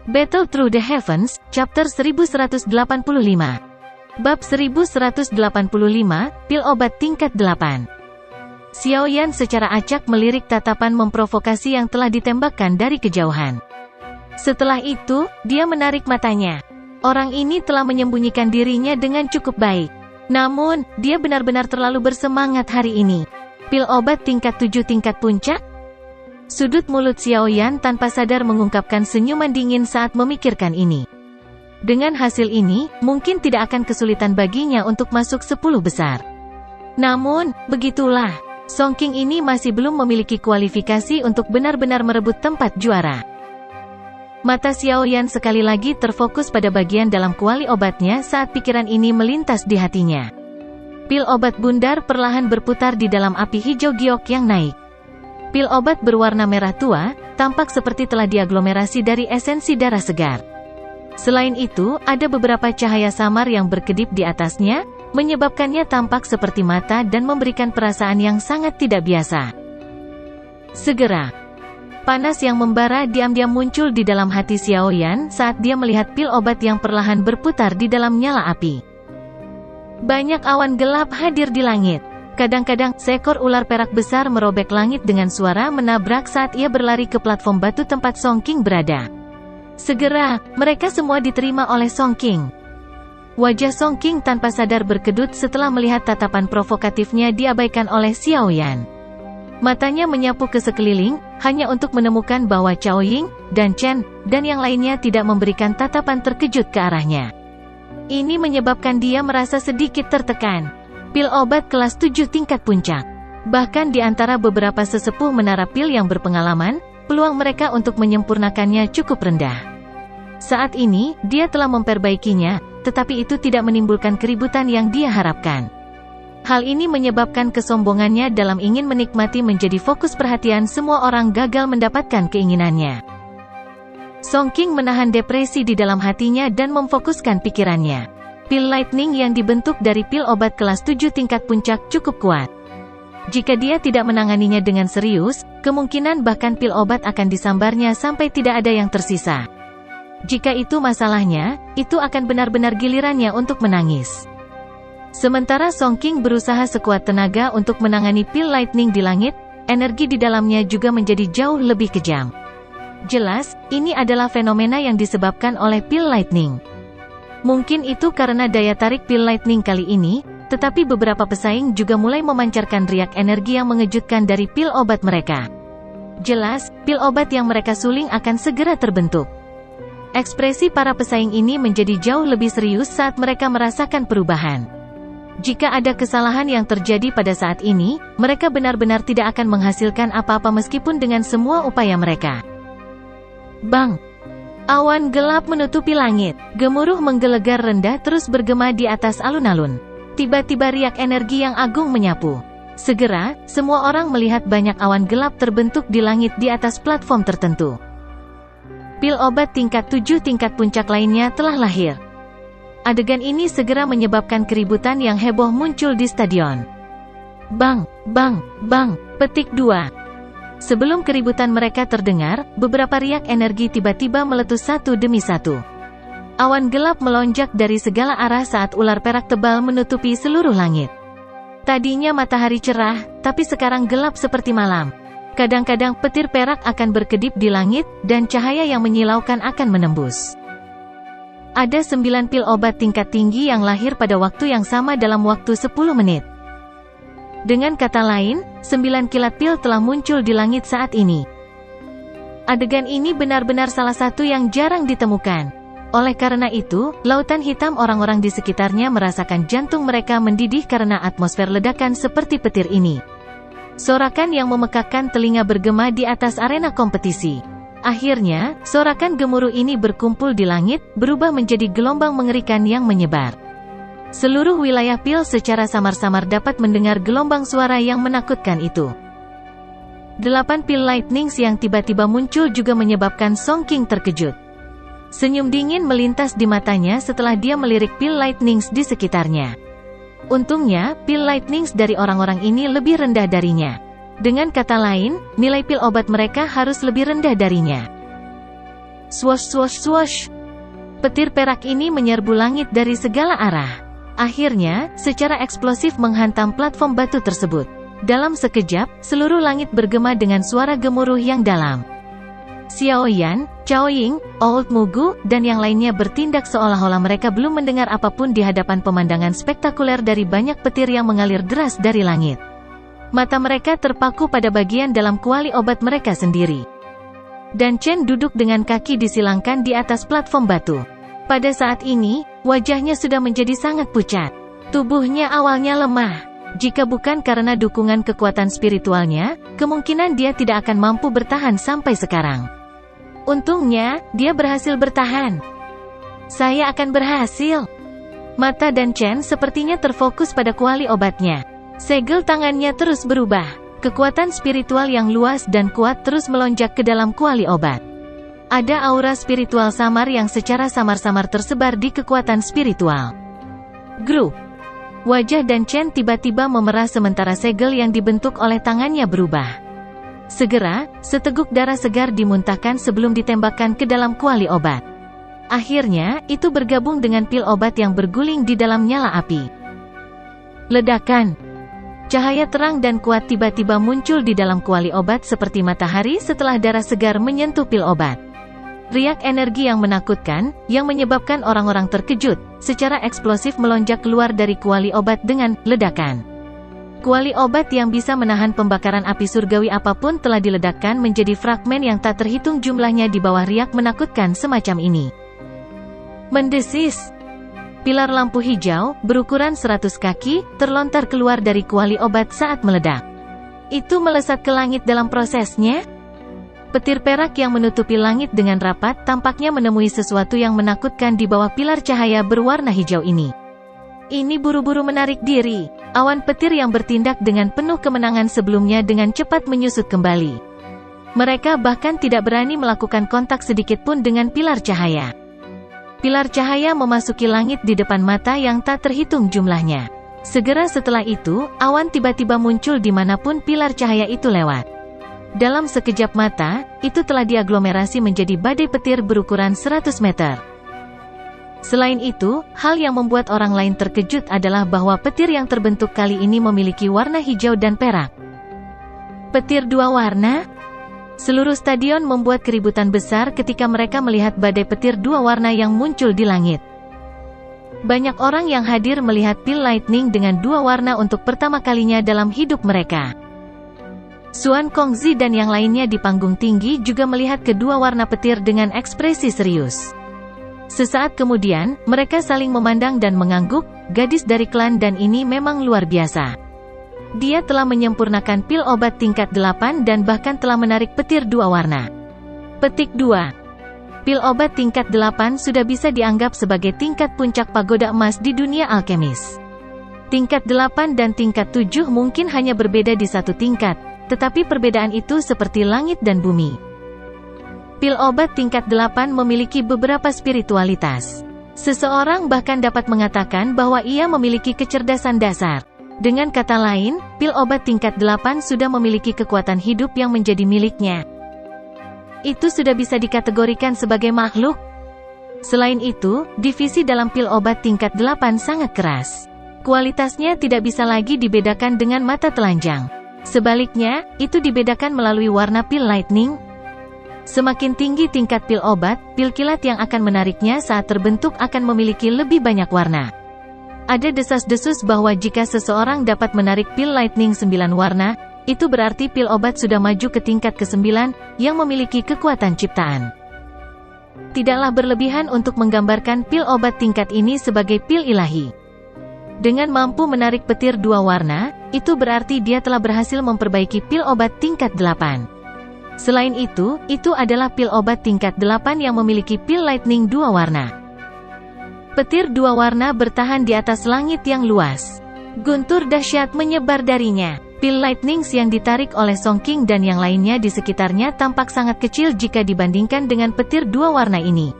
Battle Through the Heavens, Chapter 1185. Bab 1185, Pil Obat Tingkat 8. Xiaoyan secara acak melirik tatapan memprovokasi yang telah ditembakkan dari kejauhan. Setelah itu, dia menarik matanya. Orang ini telah menyembunyikan dirinya dengan cukup baik. Namun, dia benar-benar terlalu bersemangat hari ini. Pil obat tingkat 7 tingkat puncak? Sudut mulut Xiaoyan tanpa sadar mengungkapkan senyuman dingin saat memikirkan ini. Dengan hasil ini, mungkin tidak akan kesulitan baginya untuk masuk 10 besar. Namun, begitulah. Song King ini masih belum memiliki kualifikasi untuk benar-benar merebut tempat juara. Mata Xiaoyan sekali lagi terfokus pada bagian dalam kuali obatnya saat pikiran ini melintas di hatinya. Pil obat bundar perlahan berputar di dalam api hijau giok yang naik. Pil obat berwarna merah tua, tampak seperti telah diaglomerasi dari esensi darah segar. Selain itu, ada beberapa cahaya samar yang berkedip di atasnya, menyebabkannya tampak seperti mata dan memberikan perasaan yang sangat tidak biasa. Segera, panas yang membara diam-diam muncul di dalam hati Xiaoyan saat dia melihat pil obat yang perlahan berputar di dalam nyala api. Banyak awan gelap hadir di langit. Kadang-kadang, seekor ular perak besar merobek langit dengan suara menabrak saat ia berlari ke platform batu tempat Song King berada. Segera, mereka semua diterima oleh Song King. Wajah Song King tanpa sadar berkedut setelah melihat tatapan provokatifnya diabaikan oleh Xiaoyan. Matanya menyapu ke sekeliling, hanya untuk menemukan bahwa Cao Ying, dan Chen, dan yang lainnya tidak memberikan tatapan terkejut ke arahnya. Ini menyebabkan dia merasa sedikit tertekan. Pil obat kelas 7 tingkat puncak. Bahkan di antara beberapa sesepuh menara pil yang berpengalaman, peluang mereka untuk menyempurnakannya cukup rendah. Saat ini, dia telah memperbaikinya, tetapi itu tidak menimbulkan keributan yang dia harapkan. Hal ini menyebabkan kesombongannya dalam ingin menikmati menjadi fokus perhatian semua orang gagal mendapatkan keinginannya. Song King menahan depresi di dalam hatinya dan memfokuskan pikirannya. Pil lightning yang dibentuk dari pil obat kelas 7 tingkat puncak cukup kuat. Jika dia tidak menanganinya dengan serius, kemungkinan bahkan pil obat akan disambarnya sampai tidak ada yang tersisa. Jika itu masalahnya, itu akan benar-benar gilirannya untuk menangis. Sementara Song King berusaha sekuat tenaga untuk menangani pil lightning di langit, energi di dalamnya juga menjadi jauh lebih kejam. Jelas, ini adalah fenomena yang disebabkan oleh pil lightning. Mungkin itu karena daya tarik pil lightning kali ini, tetapi beberapa pesaing juga mulai memancarkan riak energi yang mengejutkan dari pil obat mereka. Jelas, pil obat yang mereka suling akan segera terbentuk. Ekspresi para pesaing ini menjadi jauh lebih serius saat mereka merasakan perubahan. Jika ada kesalahan yang terjadi pada saat ini, mereka benar-benar tidak akan menghasilkan apa-apa meskipun dengan semua upaya mereka. Bang! Awan gelap menutupi langit, gemuruh menggelegar rendah terus bergema di atas alun-alun. Tiba-tiba riak energi yang agung menyapu. Segera, semua orang melihat banyak awan gelap terbentuk di langit di atas platform tertentu. Pil obat tingkat 7 tingkat puncak lainnya telah lahir. Adegan ini segera menyebabkan keributan yang heboh muncul di stadion. Bang, bang, bang, petik 2. Sebelum keributan mereka terdengar, beberapa riak energi tiba-tiba meletus satu demi satu. Awan gelap melonjak dari segala arah saat ular perak tebal menutupi seluruh langit. Tadinya matahari cerah, tapi sekarang gelap seperti malam. Kadang-kadang petir perak akan berkedip di langit, dan cahaya yang menyilaukan akan menembus. Ada 9 pil obat tingkat tinggi yang lahir pada waktu yang sama dalam waktu 10 menit. Dengan kata lain, 9 kilat pil telah muncul di langit saat ini. Adegan ini benar-benar salah satu yang jarang ditemukan. Oleh karena itu, lautan hitam orang-orang di sekitarnya merasakan jantung mereka mendidih karena atmosfer ledakan seperti petir ini. Sorakan yang memekakkan telinga bergema di atas arena kompetisi. Akhirnya, sorakan gemuruh ini berkumpul di langit, berubah menjadi gelombang mengerikan yang menyebar. Seluruh wilayah pil secara samar-samar dapat mendengar gelombang suara yang menakutkan itu. 8 pil lightnings yang tiba-tiba muncul juga menyebabkan Song King terkejut. Senyum dingin melintas di matanya setelah dia melirik pil lightnings di sekitarnya. Untungnya, pil lightnings dari orang-orang ini lebih rendah darinya. Dengan kata lain, nilai pil obat mereka harus lebih rendah darinya. Swosh swosh swosh. Petir perak ini menyerbu langit dari segala arah. Akhirnya, secara eksplosif menghantam platform batu tersebut. Dalam sekejap, seluruh langit bergema dengan suara gemuruh yang dalam. Xiao Yan, Cao Ying, Old Mugu, dan yang lainnya bertindak seolah-olah mereka belum mendengar apapun di hadapan pemandangan spektakuler dari banyak petir yang mengalir deras dari langit. Mata mereka terpaku pada bagian dalam kuali obat mereka sendiri. Dan Chen duduk dengan kaki disilangkan di atas platform batu. Pada saat ini, wajahnya sudah menjadi sangat pucat. Tubuhnya awalnya lemah. Jika bukan karena dukungan kekuatan spiritualnya, kemungkinan dia tidak akan mampu bertahan sampai sekarang. Untungnya, dia berhasil bertahan. Saya akan berhasil. Mata dan Chen sepertinya terfokus pada kuali obatnya. Segel tangannya terus berubah. Kekuatan spiritual yang luas dan kuat terus melonjak ke dalam kuali obat. Ada aura spiritual samar yang secara samar-samar tersebar di kekuatan spiritual. Grup. Wajah dan Chen tiba-tiba memerah sementara segel yang dibentuk oleh tangannya berubah. Segera, seteguk darah segar dimuntahkan sebelum ditembakkan ke dalam kuali obat. Akhirnya, itu bergabung dengan pil obat yang berguling di dalam nyala api. Ledakan. Cahaya terang dan kuat tiba-tiba muncul di dalam kuali obat seperti matahari setelah darah segar menyentuh pil obat. Riak energi yang menakutkan, yang menyebabkan orang-orang terkejut, secara eksplosif melonjak keluar dari kuali obat dengan ledakan. Kuali obat yang bisa menahan pembakaran api surgawi apapun telah diledakkan menjadi fragmen yang tak terhitung jumlahnya di bawah riak menakutkan semacam ini. Mendesis. Pilar lampu hijau, berukuran 100 kaki, terlontar keluar dari kuali obat saat meledak. Itu melesat ke langit dalam prosesnya. Petir perak yang menutupi langit dengan rapat tampaknya menemui sesuatu yang menakutkan di bawah pilar cahaya berwarna hijau ini. Ini buru-buru menarik diri. Awan petir yang bertindak dengan penuh kemenangan sebelumnya dengan cepat menyusut kembali. Mereka bahkan tidak berani melakukan kontak sedikit pun dengan pilar cahaya. Pilar cahaya memasuki langit di depan mata yang tak terhitung jumlahnya. Segera setelah itu, awan tiba-tiba muncul dimanapun pilar cahaya itu lewat. Dalam sekejap mata, itu telah diaglomerasi menjadi badai petir berukuran 100 meter. Selain itu, hal yang membuat orang lain terkejut adalah bahwa petir yang terbentuk kali ini memiliki warna hijau dan perak. Petir dua warna? Seluruh stadion membuat keributan besar ketika mereka melihat badai petir dua warna yang muncul di langit. Banyak orang yang hadir melihat pil lightning dengan dua warna untuk pertama kalinya dalam hidup mereka. Xuan Kongzi dan yang lainnya di panggung tinggi juga melihat kedua warna petir dengan ekspresi serius. Sesaat kemudian, mereka saling memandang dan mengangguk. Gadis dari klan dan ini memang luar biasa. Dia telah menyempurnakan pil obat tingkat 8 dan bahkan telah menarik petir dua warna. Petik 2. Pil obat tingkat 8 sudah bisa dianggap sebagai tingkat puncak pagoda emas di dunia alkemis. Tingkat 8 dan tingkat 7 mungkin hanya berbeda di satu tingkat, tetapi perbedaan itu seperti langit dan bumi. Pil obat tingkat 8 memiliki beberapa spiritualitas. Seseorang bahkan dapat mengatakan bahwa ia memiliki kecerdasan dasar. Dengan kata lain, pil obat tingkat 8 sudah memiliki kekuatan hidup yang menjadi miliknya. Itu sudah bisa dikategorikan sebagai makhluk. Selain itu, divisi dalam pil obat tingkat 8 sangat keras. Kualitasnya tidak bisa lagi dibedakan dengan mata telanjang. Sebaliknya, itu dibedakan melalui warna pil lightning. Semakin tinggi tingkat pil obat, pil kilat yang akan menariknya saat terbentuk akan memiliki lebih banyak warna. Ada desas-desus bahwa jika seseorang dapat menarik pil lightning 9 warna, itu berarti pil obat sudah maju ke tingkat ke-9, yang memiliki kekuatan ciptaan. Tidaklah berlebihan untuk menggambarkan pil obat tingkat ini sebagai pil ilahi. Dengan mampu menarik petir dua warna, itu berarti dia telah berhasil memperbaiki pil obat tingkat 8. Selain itu adalah pil obat tingkat 8 yang memiliki pil lightning dua warna. Petir dua warna bertahan di atas langit yang luas. Guntur dahsyat menyebar darinya. Pil lightning yang ditarik oleh Song King dan yang lainnya di sekitarnya tampak sangat kecil jika dibandingkan dengan petir dua warna ini.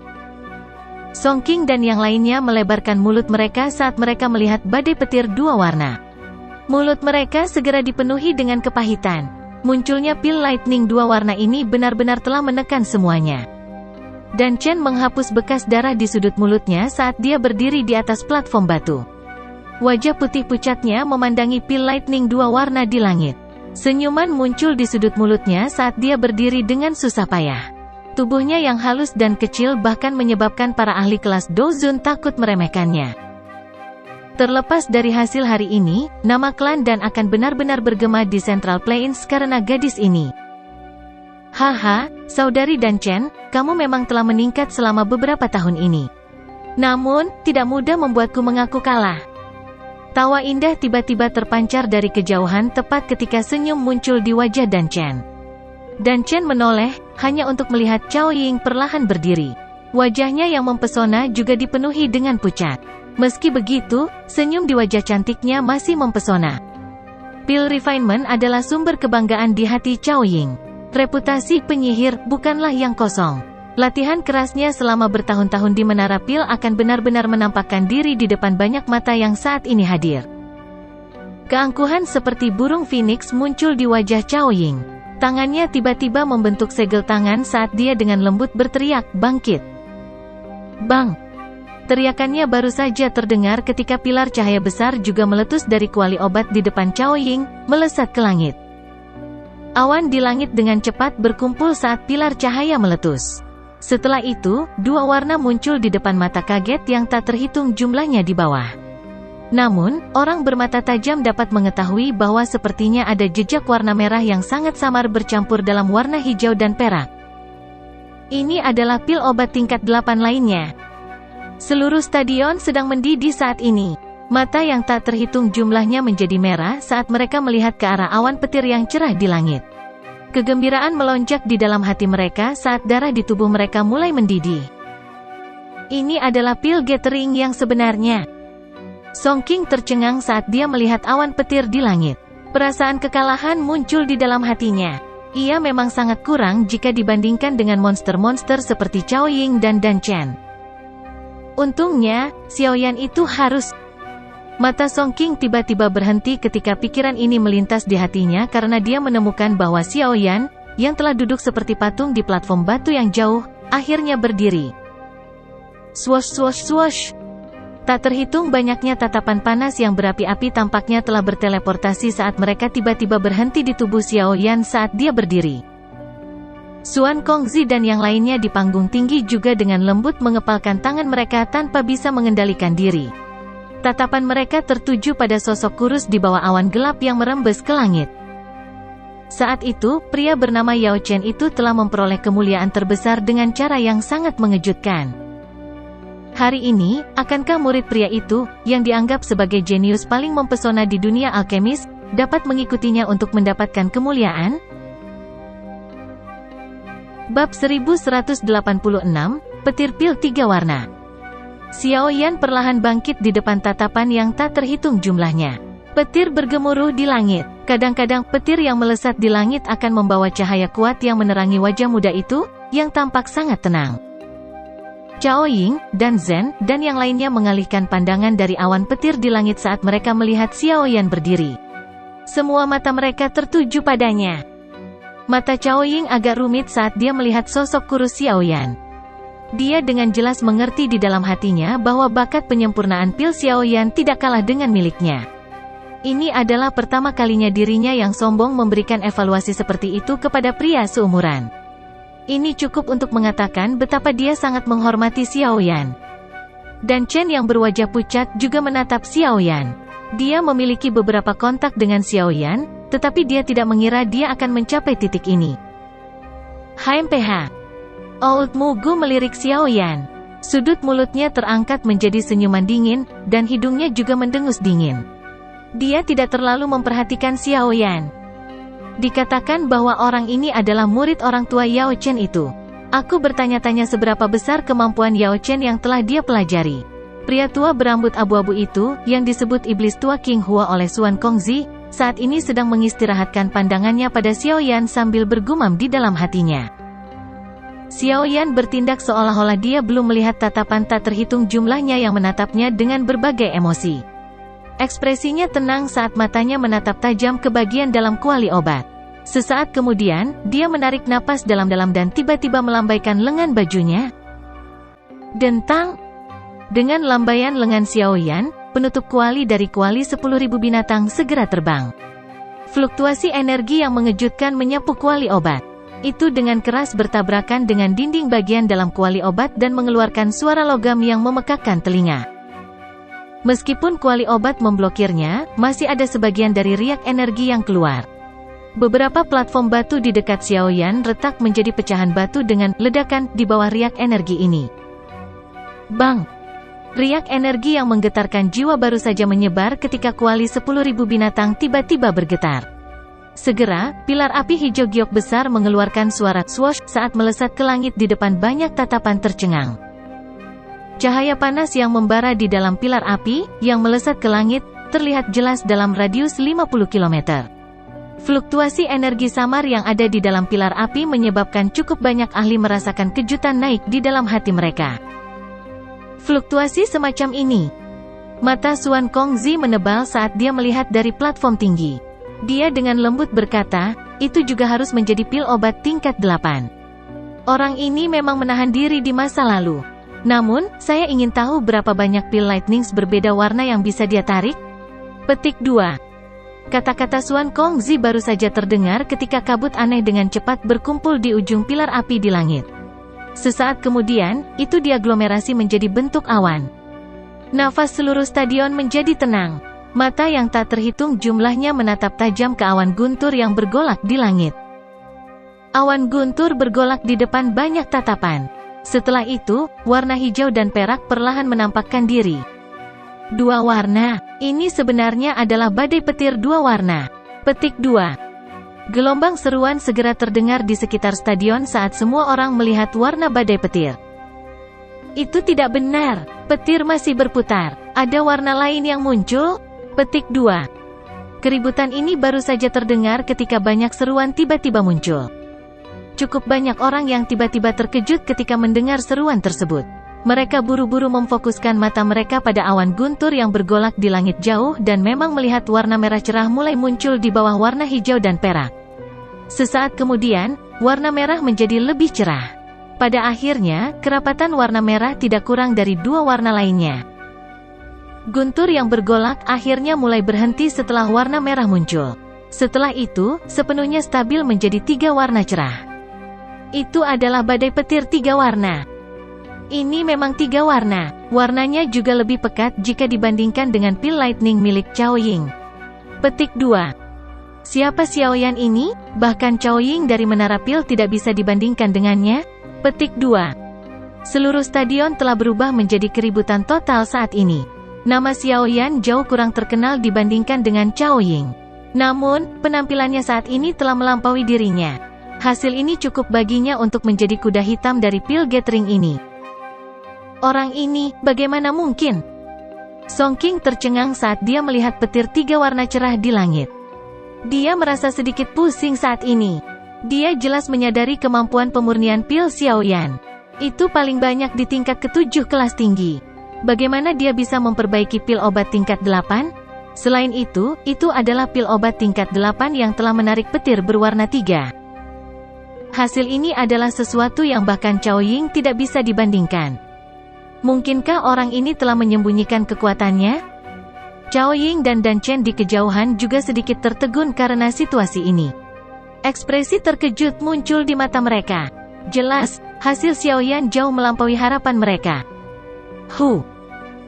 Song King dan yang lainnya melebarkan mulut mereka saat mereka melihat badai petir dua warna. Mulut mereka segera dipenuhi dengan kepahitan. Munculnya pil lightning dua warna ini benar-benar telah menekan semuanya. Dan Chen menghapus bekas darah di sudut mulutnya saat dia berdiri di atas platform batu. Wajah putih pucatnya memandangi pil lightning 2 warna di langit. Senyuman muncul di sudut mulutnya saat dia berdiri dengan susah payah. Tubuhnya yang halus dan kecil bahkan menyebabkan para ahli kelas Dozun takut meremehkannya. Terlepas dari hasil hari ini, nama klan Dan akan benar-benar bergema di Central Plains karena gadis ini. Haha, saudari Dan Chen, kamu memang telah meningkat selama beberapa tahun ini. Namun, tidak mudah membuatku mengaku kalah. Tawa indah tiba-tiba terpancar dari kejauhan tepat ketika senyum muncul di wajah Dan Chen. Dan Chen menoleh, hanya untuk melihat Cao Ying perlahan berdiri. Wajahnya yang mempesona juga dipenuhi dengan pucat. Meski begitu, senyum di wajah cantiknya masih mempesona. Pil refinement adalah sumber kebanggaan di hati Cao Ying. Reputasi penyihir bukanlah yang kosong. Latihan kerasnya selama bertahun-tahun di Menara Pil akan benar-benar menampakkan diri di depan banyak mata yang saat ini hadir. Keangkuhan seperti burung phoenix muncul di wajah Cao Ying. Tangannya tiba-tiba membentuk segel tangan saat dia dengan lembut berteriak, "Bangkit!" Bang! Teriakannya baru saja terdengar ketika pilar cahaya besar juga meletus dari kuali obat di depan Cao Ying, melesat ke langit. Awan di langit dengan cepat berkumpul saat pilar cahaya meletus. Setelah itu, 2 warna muncul di depan mata kaget yang tak terhitung jumlahnya di bawah. Namun, orang bermata tajam dapat mengetahui bahwa sepertinya ada jejak warna merah yang sangat samar bercampur dalam warna hijau dan perak. Ini adalah pil obat tingkat 8 lainnya. Seluruh stadion sedang mendidih saat ini. Mata yang tak terhitung jumlahnya menjadi merah saat mereka melihat ke arah awan petir yang cerah di langit. Kegembiraan melonjak di dalam hati mereka saat darah di tubuh mereka mulai mendidih. Ini adalah pil gathering yang sebenarnya. Song King tercengang saat dia melihat awan petir di langit. Perasaan kekalahan muncul di dalam hatinya. Ia memang sangat kurang jika dibandingkan dengan monster-monster seperti Cao Ying dan Dan Chen. Untungnya, Xiaoyan itu harus... Mata Song King tiba-tiba berhenti ketika pikiran ini melintas di hatinya karena dia menemukan bahwa Xiaoyan, yang telah duduk seperti patung di platform batu yang jauh, akhirnya berdiri. Swosh swosh swosh. Tak terhitung banyaknya tatapan panas yang berapi-api tampaknya telah berteleportasi saat mereka tiba-tiba berhenti di tubuh Xiaoyan saat dia berdiri. Xuan Kongzi dan yang lainnya di panggung tinggi juga dengan lembut mengepalkan tangan mereka tanpa bisa mengendalikan diri. Tatapan mereka tertuju pada sosok kurus di bawah awan gelap yang merembes ke langit. Saat itu, pria bernama Yao Chen itu telah memperoleh kemuliaan terbesar dengan cara yang sangat mengejutkan. Hari ini, akankah murid pria itu, yang dianggap sebagai jenius paling mempesona di dunia alkemis, dapat mengikutinya untuk mendapatkan kemuliaan? Bab 1186, Petir Pil 3 Warna. Xiaoyan perlahan bangkit di depan tatapan yang tak terhitung jumlahnya. Petir bergemuruh di langit. Kadang-kadang petir yang melesat di langit akan membawa cahaya kuat yang menerangi wajah muda itu, yang tampak sangat tenang. Cao Ying, dan Zhen, dan yang lainnya mengalihkan pandangan dari awan petir di langit saat mereka melihat Xiaoyan berdiri. Semua mata mereka tertuju padanya. Mata Cao Ying agak rumit saat dia melihat sosok kurus Xiaoyan. Dia dengan jelas mengerti di dalam hatinya bahwa bakat penyempurnaan pil Xiaoyan tidak kalah dengan miliknya. Ini adalah pertama kalinya dirinya yang sombong memberikan evaluasi seperti itu kepada pria seumuran. Ini cukup untuk mengatakan betapa dia sangat menghormati Xiaoyan. Dan Chen yang berwajah pucat juga menatap Xiaoyan. Dia memiliki beberapa kontak dengan Xiaoyan, tetapi dia tidak mengira dia akan mencapai titik ini. HMPH. Old Mugu melirik Xiaoyan. Sudut mulutnya terangkat menjadi senyuman dingin, dan hidungnya juga mendengus dingin. Dia tidak terlalu memperhatikan Xiaoyan. Dikatakan bahwa orang ini adalah murid orang tua Yao Chen itu. Aku bertanya-tanya seberapa besar kemampuan Yao Chen yang telah dia pelajari. Pria tua berambut abu-abu itu, yang disebut iblis tua King Hua oleh Xuan Kongzi, saat ini sedang mengistirahatkan pandangannya pada Xiaoyan sambil bergumam di dalam hatinya. Xiaoyan bertindak seolah-olah dia belum melihat tatapan tak terhitung jumlahnya yang menatapnya dengan berbagai emosi. Ekspresinya tenang saat matanya menatap tajam ke bagian dalam kuali obat. Sesaat kemudian, dia menarik napas dalam-dalam dan tiba-tiba melambaikan lengan bajunya, Dentang. Dengan lambaian lengan Xiaoyan, penutup kuali dari kuali 10.000 binatang segera terbang. Fluktuasi energi yang mengejutkan menyapu kuali obat. Itu dengan keras bertabrakan dengan dinding bagian dalam kuali obat dan mengeluarkan suara logam yang memekakkan telinga. Meskipun kuali obat memblokirnya, masih ada sebagian dari riak energi yang keluar. Beberapa platform batu di dekat Xiaoyan retak menjadi pecahan batu dengan ledakan di bawah riak energi ini. Bang! Riak energi yang menggetarkan jiwa baru saja menyebar ketika kuali 10.000 binatang tiba-tiba bergetar. Segera, pilar api hijau giok besar mengeluarkan suara swoosh saat melesat ke langit di depan banyak tatapan tercengang. Cahaya panas yang membara di dalam pilar api, yang melesat ke langit, terlihat jelas dalam radius 50 km. Fluktuasi energi samar yang ada di dalam pilar api menyebabkan cukup banyak ahli merasakan kejutan naik di dalam hati mereka. Fluktuasi semacam ini. Mata Xuan Kongzi menebal saat dia melihat dari platform tinggi. Dia dengan lembut berkata, itu juga harus menjadi pil obat tingkat 8. Orang ini memang menahan diri di masa lalu. Namun, saya ingin tahu berapa banyak pil lightnings berbeda warna yang bisa dia tarik? Petik 2. Kata-kata Xuan Kongzi baru saja terdengar ketika kabut aneh dengan cepat berkumpul di ujung pilar api di langit. Sesaat kemudian, itu diaglomerasi menjadi bentuk awan. Nafas seluruh stadion menjadi tenang. Mata yang tak terhitung jumlahnya menatap tajam ke awan guntur yang bergolak di langit. Awan guntur bergolak di depan banyak tatapan. Setelah itu, warna hijau dan perak perlahan menampakkan diri. Dua warna, ini sebenarnya adalah badai petir dua warna. Petik 2. Gelombang seruan segera terdengar di sekitar stadion saat semua orang melihat warna badai petir. Itu tidak benar, petir masih berputar. Ada warna lain yang muncul? Petik 2. Keributan ini baru saja terdengar ketika banyak seruan tiba-tiba muncul. Cukup banyak orang yang tiba-tiba terkejut ketika mendengar seruan tersebut. Mereka buru-buru memfokuskan mata mereka pada awan guntur yang bergolak di langit jauh dan memang melihat warna merah cerah mulai muncul di bawah warna hijau dan perak. Sesaat kemudian, warna merah menjadi lebih cerah. Pada akhirnya, kerapatan warna merah tidak kurang dari dua warna lainnya. Guntur yang bergolak akhirnya mulai berhenti setelah warna merah muncul. Setelah itu, sepenuhnya stabil menjadi tiga warna cerah. Itu adalah badai petir tiga warna. Ini memang tiga warna. Warnanya juga lebih pekat jika dibandingkan dengan pil lightning milik Cao Ying. Petik 2. Siapa Xiaoyan ini? Bahkan Cao Ying dari Menara Pil tidak bisa dibandingkan dengannya. Petik 2. Seluruh stadion telah berubah menjadi keributan total saat ini. Nama Xiaoyan jauh kurang terkenal dibandingkan dengan Cao Ying. Namun, penampilannya saat ini telah melampaui dirinya. Hasil ini cukup baginya untuk menjadi kuda hitam dari pil gathering ini. Orang ini, bagaimana mungkin? Song Qing tercengang saat dia melihat petir tiga warna cerah di langit. Dia merasa sedikit pusing saat ini. Dia jelas menyadari kemampuan pemurnian pil Xiaoyan. Itu paling banyak di tingkat ke-7 kelas tinggi. Bagaimana dia bisa memperbaiki pil obat tingkat 8? Selain itu adalah pil obat tingkat 8 yang telah menarik petir berwarna 3. Hasil ini adalah sesuatu yang bahkan Cao Ying tidak bisa dibandingkan. Mungkinkah orang ini telah menyembunyikan kekuatannya? Cao Ying dan Dan Chen di kejauhan juga sedikit tertegun karena situasi ini. Ekspresi terkejut muncul di mata mereka. Jelas, hasil Xiaoyan jauh melampaui harapan mereka.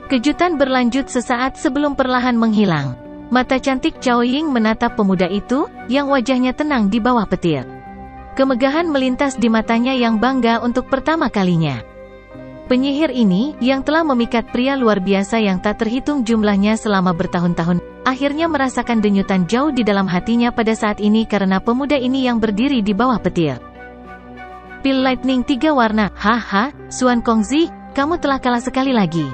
Kejutan berlanjut sesaat sebelum perlahan menghilang. Mata cantik Cao Ying menatap pemuda itu, yang wajahnya tenang di bawah petir. Kemegahan melintas di matanya yang bangga untuk pertama kalinya. Penyihir ini, yang telah memikat pria luar biasa yang tak terhitung jumlahnya selama bertahun-tahun, akhirnya merasakan denyutan jauh di dalam hatinya pada saat ini karena pemuda ini yang berdiri di bawah petir. Pil lightning 3 warna, haha, Xuan Kongzi, kamu telah kalah sekali lagi.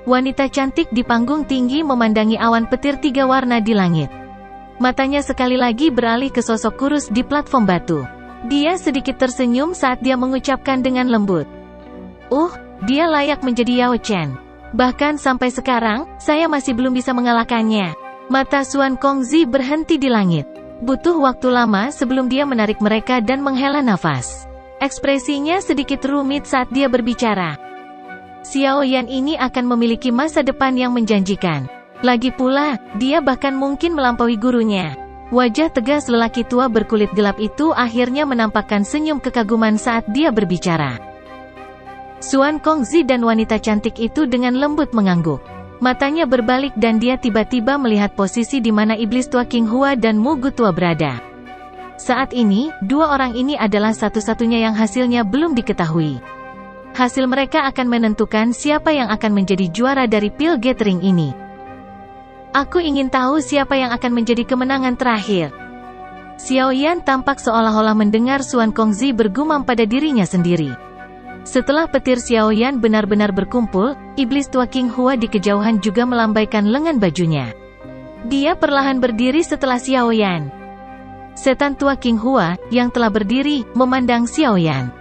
Wanita cantik di panggung tinggi memandangi awan petir 3 warna di langit. Matanya sekali lagi beralih ke sosok kurus di platform batu. Dia sedikit tersenyum saat dia mengucapkan dengan lembut. Dia layak menjadi Yao Chen. Bahkan sampai sekarang, saya masih belum bisa mengalahkannya. Mata Xuan Kongzi berhenti di langit. Butuh waktu lama sebelum dia menarik mereka dan menghela nafas. Ekspresinya sedikit rumit saat dia berbicara. Xiao Yan ini akan memiliki masa depan yang menjanjikan. Lagi pula, dia bahkan mungkin melampaui gurunya. Wajah tegas lelaki tua berkulit gelap itu akhirnya menampakkan senyum kekaguman saat dia berbicara. Xuan Kongzi dan wanita cantik itu dengan lembut mengangguk. Matanya berbalik dan dia tiba-tiba melihat posisi di mana iblis tua King Hua dan Mu Gu tua berada. Saat ini, dua orang ini adalah satu-satunya yang hasilnya belum diketahui. Hasil mereka akan menentukan siapa yang akan menjadi juara dari Pil Gathering ini. Aku ingin tahu siapa yang akan menjadi kemenangan terakhir. Xiao Yan tampak seolah-olah mendengar Xuan Kongzi bergumam pada dirinya sendiri. Setelah petir Xiao Yan benar-benar berkumpul, iblis tua King Hua di kejauhan juga melambaikan lengan bajunya. Dia perlahan berdiri setelah Xiao Yan. Setan tua King Hua, yang telah berdiri, memandang Xiao Yan.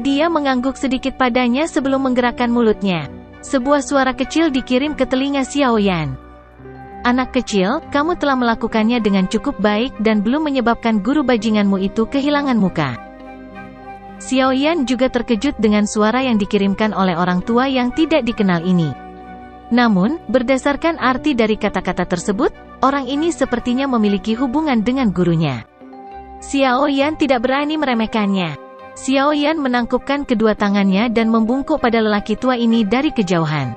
Dia mengangguk sedikit padanya sebelum menggerakkan mulutnya. Sebuah suara kecil dikirim ke telinga Xiao Yan. Anak kecil, kamu telah melakukannya dengan cukup baik dan belum menyebabkan guru bajinganmu itu kehilangan muka. Xiao Yan juga terkejut dengan suara yang dikirimkan oleh orang tua yang tidak dikenal ini. Namun, berdasarkan arti dari kata-kata tersebut, orang ini sepertinya memiliki hubungan dengan gurunya. Xiao Yan tidak berani meremehkannya. Xiao Yan menangkupkan kedua tangannya dan membungkuk pada lelaki tua ini dari kejauhan.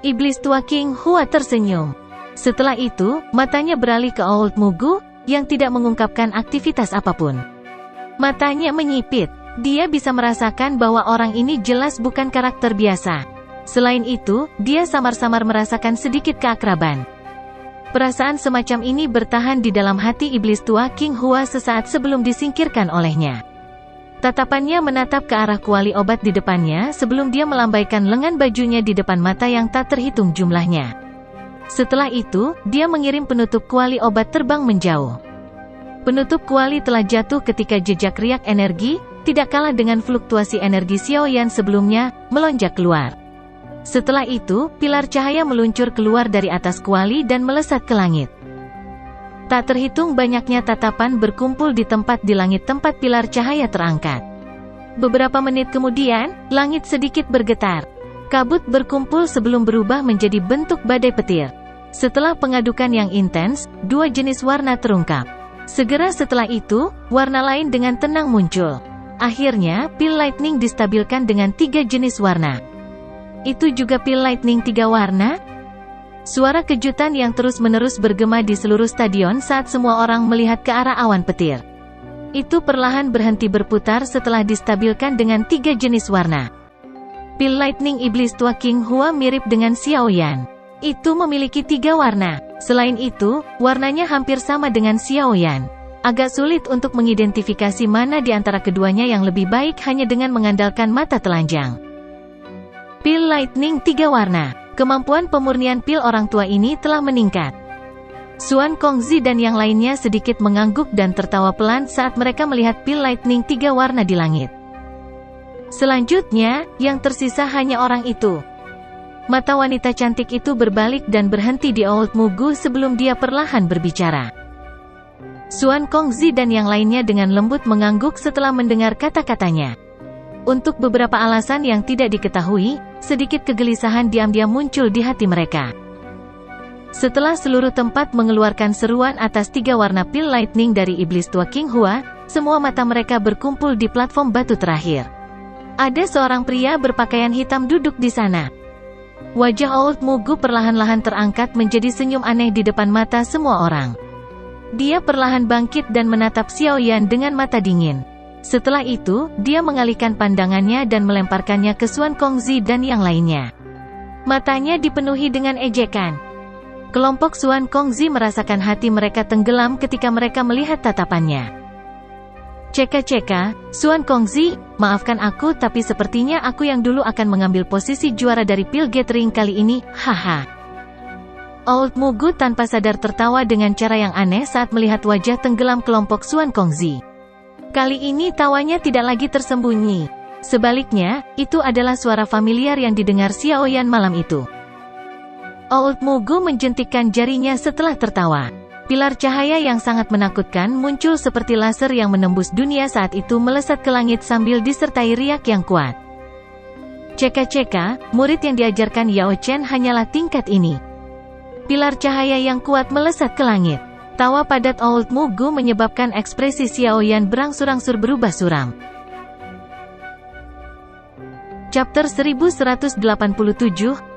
Iblis tua King Hua tersenyum. Setelah itu, matanya beralih ke Old Mu Gu, yang tidak mengungkapkan aktivitas apapun. Matanya menyipit. Dia bisa merasakan bahwa orang ini jelas bukan karakter biasa. Selain itu, dia samar-samar merasakan sedikit keakraban. Perasaan semacam ini bertahan di dalam hati iblis tua King Hua sesaat sebelum disingkirkan olehnya. Tatapannya menatap ke arah kuali obat di depannya sebelum dia melambaikan lengan bajunya di depan mata yang tak terhitung jumlahnya. Setelah itu, dia mengirim penutup kuali obat terbang menjauh. Penutup kuali telah jatuh ketika jejak riak energi, tidak kalah dengan fluktuasi energi Xiao Yan sebelumnya, melonjak keluar. Setelah itu, pilar cahaya meluncur keluar dari atas kuali dan melesat ke langit. Tak terhitung banyaknya tatapan berkumpul di langit tempat pilar cahaya terangkat. Beberapa menit kemudian, langit sedikit bergetar. Kabut berkumpul sebelum berubah menjadi bentuk badai petir. Setelah pengadukan yang intens, dua jenis warna terungkap. Segera setelah itu, warna lain dengan tenang muncul. Akhirnya, pil lightning distabilkan dengan 3 jenis warna. Itu juga pil lightning 3 warna? Suara kejutan yang terus-menerus bergema di seluruh stadion saat semua orang melihat ke arah awan petir. Itu perlahan berhenti berputar setelah distabilkan dengan 3 jenis warna. Pil lightning iblis tua King Hua mirip dengan Xiao Yan. Itu memiliki 3 warna. Selain itu, warnanya hampir sama dengan Xiao Yan. Agak sulit untuk mengidentifikasi mana di antara keduanya yang lebih baik hanya dengan mengandalkan mata telanjang. Pil lightning 3 warna. Kemampuan pemurnian pil orang tua ini telah meningkat. Xuan Kongzi dan yang lainnya sedikit mengangguk dan tertawa pelan saat mereka melihat pil lightning 3 warna di langit. Selanjutnya, yang tersisa hanya orang itu. Mata wanita cantik itu berbalik dan berhenti di Old Mu Gu sebelum dia perlahan berbicara. Xuan Kongzi dan yang lainnya dengan lembut mengangguk setelah mendengar kata-katanya. Untuk beberapa alasan yang tidak diketahui, sedikit kegelisahan diam-diam muncul di hati mereka. Setelah seluruh tempat mengeluarkan seruan atas 3 warna pil lightning dari iblis tua King Hua, semua mata mereka berkumpul di platform batu terakhir. Ada seorang pria berpakaian hitam duduk di sana. Wajah Old Mu Gu perlahan-lahan terangkat menjadi senyum aneh di depan mata semua orang. Dia perlahan bangkit dan menatap Xiao Yan dengan mata dingin. Setelah itu, dia mengalihkan pandangannya dan melemparkannya ke Xuan Kongzi dan yang lainnya. Matanya dipenuhi dengan ejekan. Kelompok Xuan Kongzi merasakan hati mereka tenggelam ketika mereka melihat tatapannya. Ceka-ceka, Xuan Kongzi, maafkan aku tapi sepertinya aku yang dulu akan mengambil posisi juara dari Pil Gathering kali ini, haha. Old Mu Gu tanpa sadar tertawa dengan cara yang aneh saat melihat wajah tenggelam kelompok Xuan Kongzi. Kali ini tawanya tidak lagi tersembunyi. Sebaliknya, itu adalah suara familiar yang didengar Xiao Yan malam itu. Old Mu Gu menjentikkan jarinya setelah tertawa. Pilar cahaya yang sangat menakutkan muncul seperti laser yang menembus dunia saat itu melesat ke langit sambil disertai riak yang kuat. Ceka-ceka, murid yang diajarkan Yao Chen hanyalah tingkat ini. Pilar cahaya yang kuat melesat ke langit. Tawa padat Old Mugu menyebabkan ekspresi Xiaoyan berangsur-angsur berubah suram. Chapter 1187,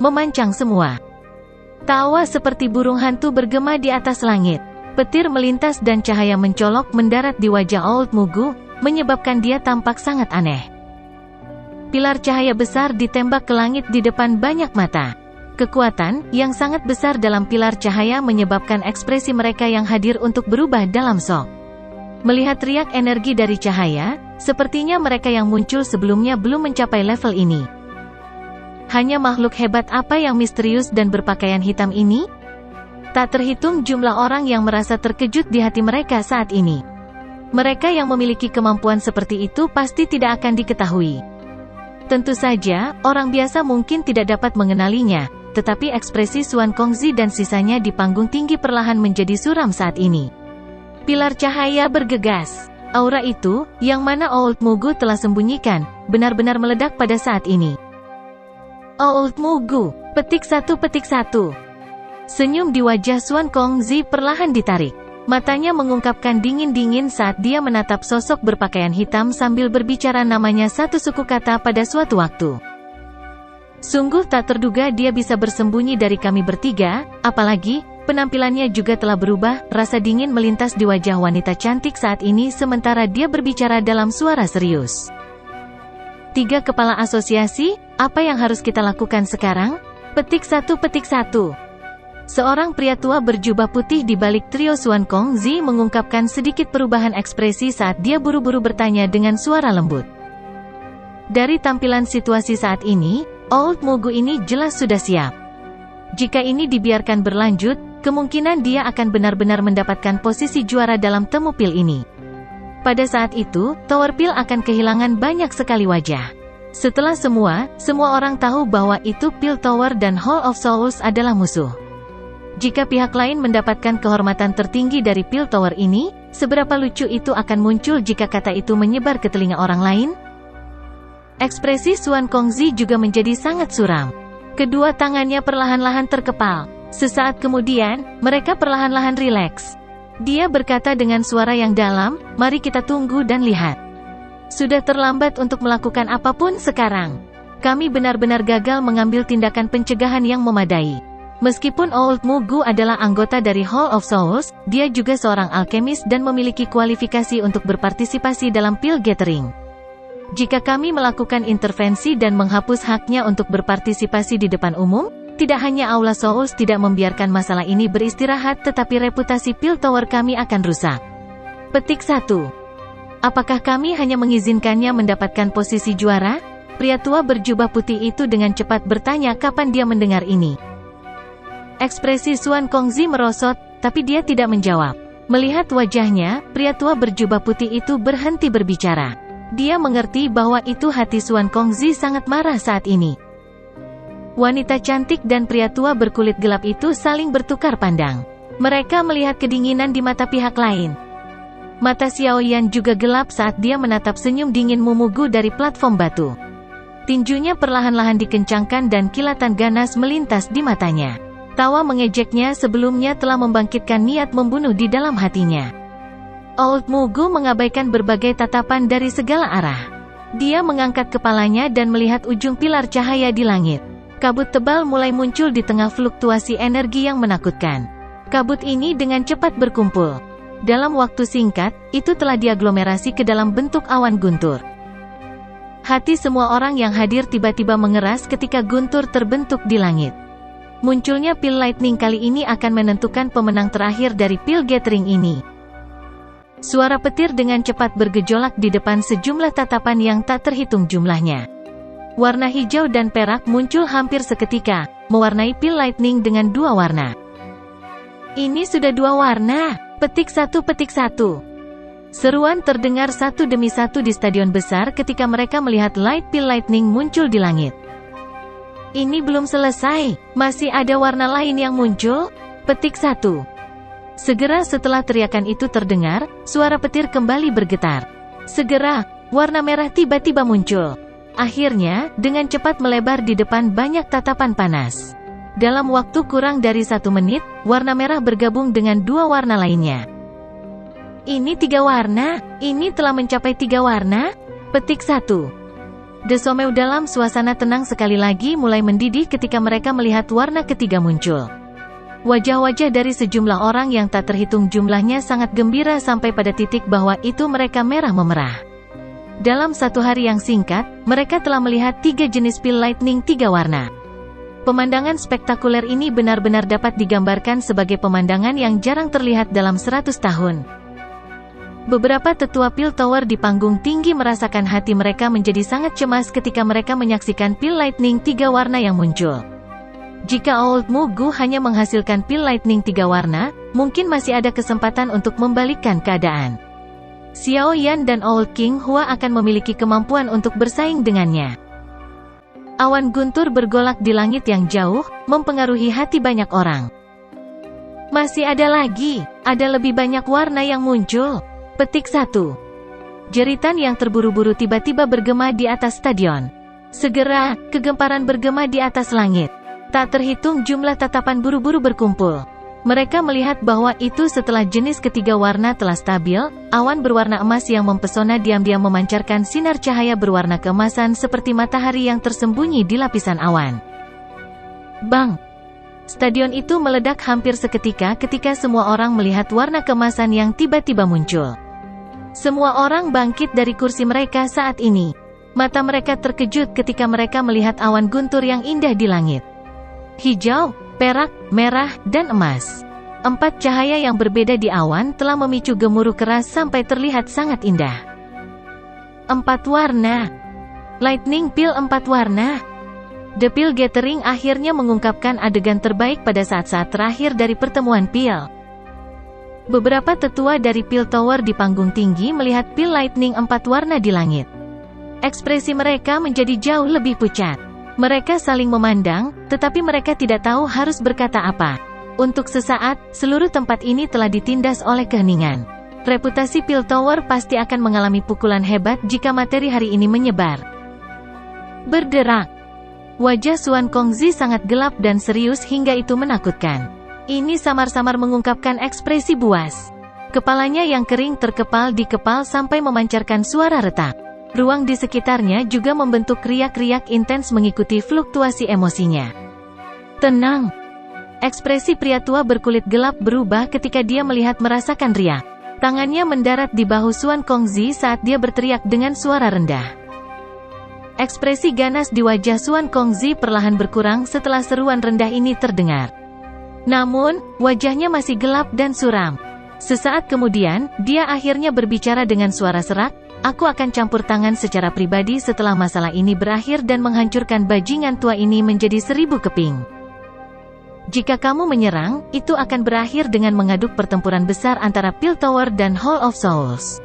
Memancang Semua. Tawa seperti burung hantu bergema di atas langit. Petir melintas dan cahaya mencolok mendarat di wajah Old Mugu, menyebabkan dia tampak sangat aneh. Pilar cahaya besar ditembak ke langit di depan banyak mata. Kekuatan yang sangat besar dalam pilar cahaya menyebabkan ekspresi mereka yang hadir untuk berubah dalam shock. Melihat riak energi dari cahaya, sepertinya mereka yang muncul sebelumnya belum mencapai level ini. Hanya makhluk hebat apa yang misterius dan berpakaian hitam ini? Tak terhitung jumlah orang yang merasa terkejut di hati mereka saat ini. Mereka yang memiliki kemampuan seperti itu pasti tidak akan diketahui. Tentu saja, orang biasa mungkin tidak dapat mengenalinya, tetapi ekspresi Xuan Kongzi dan sisanya di panggung tinggi perlahan menjadi suram saat ini. Pilar cahaya bergegas. Aura itu, yang mana Old Mugu telah sembunyikan, benar-benar meledak pada saat ini. Old Mugu, petik 1. Senyum di wajah Xuan Kongzi perlahan ditarik. Matanya mengungkapkan dingin-dingin saat dia menatap sosok berpakaian hitam sambil berbicara namanya satu suku kata pada suatu waktu. Sungguh tak terduga dia bisa bersembunyi dari kami bertiga, apalagi, penampilannya juga telah berubah. Rasa dingin melintas di wajah wanita cantik saat ini sementara dia berbicara dalam suara serius. 3 kepala asosiasi, apa yang harus kita lakukan sekarang? Petik 1. Seorang pria tua berjubah putih di balik trio Xuan Kongzi mengungkapkan sedikit perubahan ekspresi saat dia buru-buru bertanya dengan suara lembut. Dari tampilan situasi saat ini, Old Mugu ini jelas sudah siap. Jika ini dibiarkan berlanjut, kemungkinan dia akan benar-benar mendapatkan posisi juara dalam temu pil ini. Pada saat itu, Tower Pil akan kehilangan banyak sekali wajah. Setelah semua orang tahu bahwa itu Pil Tower dan Hall of Souls adalah musuh. Jika pihak lain mendapatkan kehormatan tertinggi dari Pil Tower ini, seberapa lucu itu akan muncul jika kata itu menyebar ke telinga orang lain? Ekspresi Xuan Kongzi juga menjadi sangat suram. Kedua tangannya perlahan-lahan terkepal. Sesaat kemudian, mereka perlahan-lahan rileks. Dia berkata dengan suara yang dalam, mari kita tunggu dan lihat. Sudah terlambat untuk melakukan apapun sekarang. Kami benar-benar gagal mengambil tindakan pencegahan yang memadai. Meskipun Old Mugu adalah anggota dari Hall of Souls, dia juga seorang alkemis dan memiliki kualifikasi untuk berpartisipasi dalam Pil Gathering. Jika kami melakukan intervensi dan menghapus haknya untuk berpartisipasi di depan umum, tidak hanya Aula Souls tidak membiarkan masalah ini beristirahat tetapi reputasi Pil Tower kami akan rusak. Petik 1. Apakah kami hanya mengizinkannya mendapatkan posisi juara? Pria tua berjubah putih itu dengan cepat bertanya kapan dia mendengar ini. Ekspresi Xuan Kongzi merosot, tapi dia tidak menjawab. Melihat wajahnya, pria tua berjubah putih itu berhenti berbicara. Dia mengerti bahwa itu hati Xuan Kongzi sangat marah saat ini. Wanita cantik dan pria tua berkulit gelap itu saling bertukar pandang. Mereka melihat kedinginan di mata pihak lain. Mata Xiaoyan juga gelap saat dia menatap senyum dingin Mumugu dari platform batu. Tinjunya perlahan-lahan dikencangkan dan kilatan ganas melintas di matanya. Tawa mengejeknya sebelumnya telah membangkitkan niat membunuh di dalam hatinya. Old Mugu mengabaikan berbagai tatapan dari segala arah. Dia mengangkat kepalanya dan melihat ujung pilar cahaya di langit. Kabut tebal mulai muncul di tengah fluktuasi energi yang menakutkan. Kabut ini dengan cepat berkumpul. Dalam waktu singkat, itu telah diaglomerasi ke dalam bentuk awan guntur. Hati semua orang yang hadir tiba-tiba mengeras ketika guntur terbentuk di langit. Munculnya Pil Lightning kali ini akan menentukan pemenang terakhir dari Pil Gathering ini. Suara petir dengan cepat bergejolak di depan sejumlah tatapan yang tak terhitung jumlahnya. Warna hijau dan perak muncul hampir seketika, mewarnai Pil Lightning dengan 2 warna. Ini sudah 2 warna. Petik 1. Seruan terdengar satu demi satu di stadion besar ketika mereka melihat Light Pil Lightning muncul di langit. Ini belum selesai, masih ada warna lain yang muncul? Petik 1. Segera setelah teriakan itu terdengar, suara petir kembali bergetar. Segera, warna merah tiba-tiba muncul. Akhirnya, dengan cepat melebar di depan banyak tatapan panas. Dalam waktu kurang dari 1 menit, warna merah bergabung dengan 2 warna lainnya. Ini 3 warna, ini telah mencapai 3 warna? Petik 1. Desomeu dalam suasana tenang sekali lagi mulai mendidih ketika mereka melihat warna ketiga muncul. Wajah-wajah dari sejumlah orang yang tak terhitung jumlahnya sangat gembira sampai pada titik bahwa itu mereka merah memerah. Dalam 1 hari yang singkat, mereka telah melihat 3 jenis pil lightning 3 warna. Pemandangan spektakuler ini benar-benar dapat digambarkan sebagai pemandangan yang jarang terlihat dalam 100 tahun. Beberapa tetua pil tower di panggung tinggi merasakan hati mereka menjadi sangat cemas ketika mereka menyaksikan pil lightning 3 warna yang muncul. Jika Old Mugu hanya menghasilkan pil lightning 3 warna, mungkin masih ada kesempatan untuk membalikkan keadaan. Xiao Yan dan Old King Hua akan memiliki kemampuan untuk bersaing dengannya. Awan guntur bergolak di langit yang jauh, mempengaruhi hati banyak orang. Masih ada lagi, ada lebih banyak warna yang muncul. Petik 1. Jeritan yang terburu-buru tiba-tiba bergema di atas stadion. Segera, kegemparan bergema di atas langit. Tak terhitung jumlah tatapan buru-buru berkumpul. Mereka melihat bahwa itu setelah jenis ketiga warna telah stabil, awan berwarna emas yang mempesona diam-diam memancarkan sinar cahaya berwarna keemasan seperti matahari yang tersembunyi di lapisan awan. Bang! Stadion itu meledak hampir seketika ketika semua orang melihat warna keemasan yang tiba-tiba muncul. Semua orang bangkit dari kursi mereka saat ini. Mata mereka terkejut ketika mereka melihat awan guntur yang indah di langit. Hijau, perak, merah, dan emas. 4 cahaya yang berbeda di awan telah memicu gemuruh keras sampai terlihat sangat indah. 4 warna. Lightning Pil 4 warna. The Pil Gathering akhirnya mengungkapkan adegan terbaik pada saat-saat terakhir dari pertemuan Pil. Beberapa tetua dari Pil Tower di panggung tinggi melihat Pil Lightning 4 warna di langit. Ekspresi mereka menjadi jauh lebih pucat. Mereka saling memandang, tetapi mereka tidak tahu harus berkata apa. Untuk sesaat, seluruh tempat ini telah ditindas oleh keheningan. Reputasi Pil Tower pasti akan mengalami pukulan hebat jika materi hari ini menyebar. Berderak. Wajah Xuan Kongzi sangat gelap dan serius hingga itu menakutkan. Ini samar-samar mengungkapkan ekspresi buas. Kepalanya yang kering terkepal di kepal sampai memancarkan suara retak. Ruang di sekitarnya juga membentuk riak-riak intens mengikuti fluktuasi emosinya. Tenang. Ekspresi pria tua berkulit gelap berubah ketika dia merasakan riak. Tangannya mendarat di bahu Xuan Kongzi saat dia berteriak dengan suara rendah. Ekspresi ganas di wajah Xuan Kongzi perlahan berkurang setelah seruan rendah ini terdengar. Namun, wajahnya masih gelap dan suram. Sesaat kemudian, dia akhirnya berbicara dengan suara serak, "Aku akan campur tangan secara pribadi setelah masalah ini berakhir dan menghancurkan bajingan tua ini menjadi 1000 keping. Jika kamu menyerang, itu akan berakhir dengan mengaduk pertempuran besar antara Pil Tower dan Hall of Souls.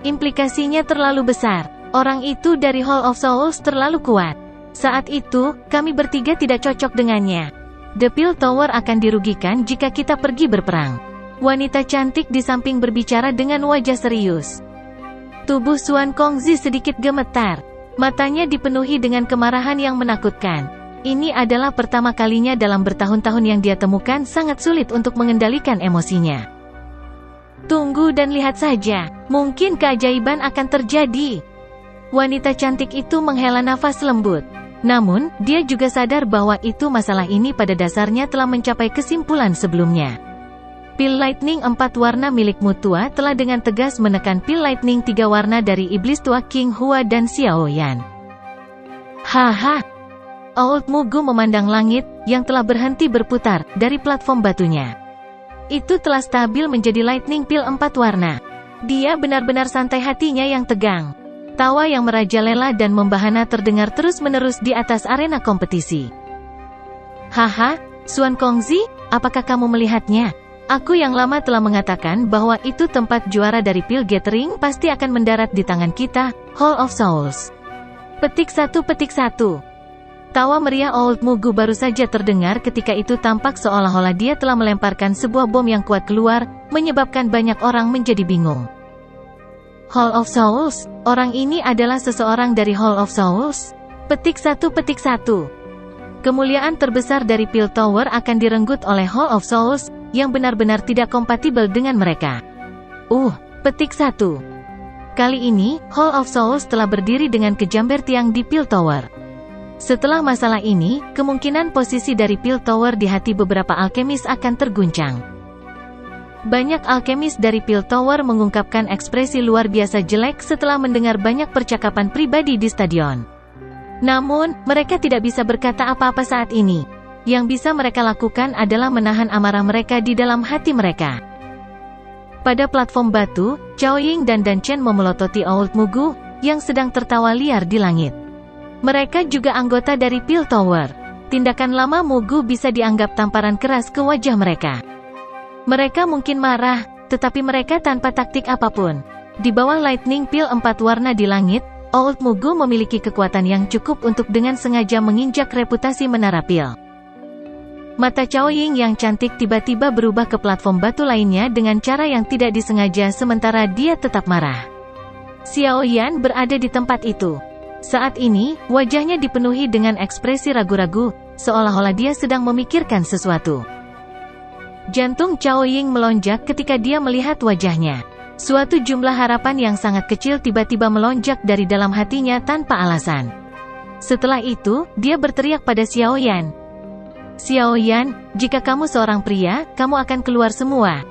Implikasinya terlalu besar. Orang itu dari Hall of Souls terlalu kuat. Saat itu, kami bertiga tidak cocok dengannya. The Pil Tower akan dirugikan jika kita pergi berperang." Wanita cantik di samping berbicara dengan wajah serius. Tubuh Xuan Kongzi sedikit gemetar. Matanya dipenuhi dengan kemarahan yang menakutkan. Ini adalah pertama kalinya dalam bertahun-tahun yang dia temukan sangat sulit untuk mengendalikan emosinya. Tunggu dan lihat saja, mungkin keajaiban akan terjadi. Wanita cantik itu menghela nafas lembut. Namun, dia juga sadar bahwa itu masalah ini pada dasarnya telah mencapai kesimpulan sebelumnya. Pil Lightning 4 warna milik Mutua telah dengan tegas menekan Pil Lightning 3 warna dari Iblis Tua King Hua dan Xiao Yan. Haha. Old Mugu memandang langit, yang telah berhenti berputar, dari platform batunya. Itu telah stabil menjadi Lightning Pil 4 warna. Dia benar-benar santai, hatinya yang tegang. Tawa yang merajalela dan membahana terdengar terus-menerus di atas arena kompetisi. Haha, Xuan Kongzi, apakah kamu melihatnya? Aku yang lama telah mengatakan bahwa itu tempat juara dari Pil Gathering pasti akan mendarat di tangan kita, Hall of Souls. Petik 1. Tawa meriah Old Mugu baru saja terdengar ketika itu tampak seolah-olah dia telah melemparkan sebuah bom yang kuat keluar, menyebabkan banyak orang menjadi bingung. Hall of Souls, orang ini adalah seseorang dari Hall of Souls? Petik 1. Kemuliaan terbesar dari Peel Tower akan direnggut oleh Hall of Souls, yang benar-benar tidak kompatibel dengan mereka. Petik 1. Kali ini, Hall of Souls telah berdiri dengan kejamber tiang di Peel Tower. Setelah masalah ini, kemungkinan posisi dari Peel Tower di hati beberapa alkemis akan terguncang. Banyak alkemis dari Peel Tower mengungkapkan ekspresi luar biasa jelek setelah mendengar banyak percakapan pribadi di stadion. Namun, mereka tidak bisa berkata apa-apa saat ini. Yang bisa mereka lakukan adalah menahan amarah mereka di dalam hati mereka. Pada platform batu, Cao Ying dan Dan Chen memelototi Old Mugu, yang sedang tertawa liar di langit. Mereka juga anggota dari Peel Tower. Tindakan lama Mugu bisa dianggap tamparan keras ke wajah mereka. Mereka mungkin marah, tetapi mereka tanpa taktik apapun. Di bawah Lightning Peel 4 warna di langit, Old Mugu memiliki kekuatan yang cukup untuk dengan sengaja menginjak reputasi Menara Peel. Mata Cao Ying yang cantik tiba-tiba berubah ke platform batu lainnya dengan cara yang tidak disengaja sementara dia tetap marah. Xiao Yan berada di tempat itu. Saat ini, wajahnya dipenuhi dengan ekspresi ragu-ragu, seolah-olah dia sedang memikirkan sesuatu. Jantung Cao Ying melonjak ketika dia melihat wajahnya. Suatu jumlah harapan yang sangat kecil tiba-tiba melonjak dari dalam hatinya tanpa alasan. Setelah itu, dia berteriak pada Xiao Yan. Xiao Yan, jika kamu seorang pria, kamu akan keluar semua.